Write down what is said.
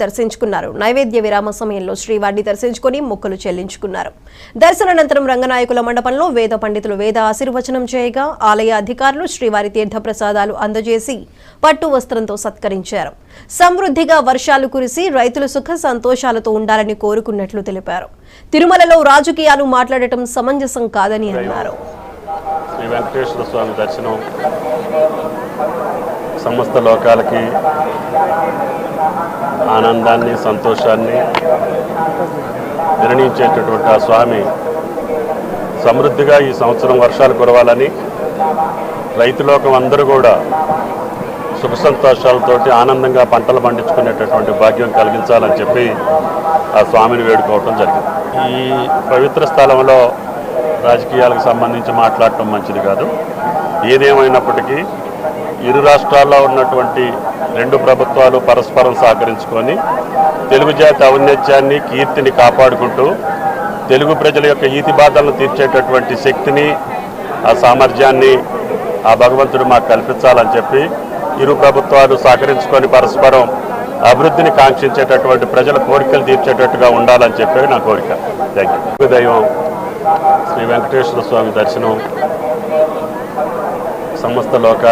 దర్శించుకున్నారు. నైవేద్య విరామ సమయంలో శ్రీవారిని దర్శించుకుని మొక్కులు చెల్లించుకున్నారు. దర్శనానంతరం రంగనాయకుల మండపంలో వేద పండితులు వేద ఆశీర్వచనం చేయగా ఆలయ అధికారులు శ్రీవారి తీర్థ ప్రసాదాలు అందజేసి పట్టు వస్త్రంతో సత్కరించారు. సమృద్ధిగా వర్షాలు కురిసి రైతులు సుఖ సంతోషాలతో ఉండాలని కోరుకున్నట్లు తెలిపారు. తిరుమలలో రాజకీయాలు మాట్లాడటం సమంజసం కాదని అన్నారు. శ్రీ వెంకటేశ్వర స్వామి దర్శనం సమస్త లోకాలకి ఆనందాన్ని సంతోషాన్ని నిర్ణయించేటటువంటి ఆ స్వామి సమృద్ధిగా ఈ సంవత్సరం వర్షాలు కురవాలని రైతులోకం అందరూ కూడా సుఖ సంతోషాలతోటి ఆనందంగా పంటలు పండించుకునేటటువంటి భాగ్యం కలిగించాలని చెప్పి ఆ స్వామిని వేడుకోవటం జరిగింది. ఈ పవిత్ర స్థలంలో రాజకీయాలకు సంబంధించి మాట్లాడటం మంచిది కాదు. ఏదేమైనప్పటికీ ఇరు రాష్ట్రాల్లో ఉన్నటువంటి రెండు ప్రభుత్వాలు పరస్పరం సహకరించుకొని తెలుగు జాతి ఔన్నత్యాన్ని కీర్తిని కాపాడుకుంటూ తెలుగు ప్రజల యొక్క ఈతి బాధలను తీర్చేటటువంటి శక్తిని ఆ సామర్థ్యాన్ని ఆ భగవంతుడు మాకు కల్పించాలని చెప్పి ఇరు ప్రభుత్వాలు సహకరించుకొని పరస్పరం అభివృద్ధిని కాంక్షించేటటువంటి ప్రజల కోరికలు తీర్చేటట్టుగా ఉండాలని చెప్పి నా కోరిక. Thank you. దైవం శ్రీ వెంకటేశ్వర స్వామి దర్శనం సమస్త లోకాల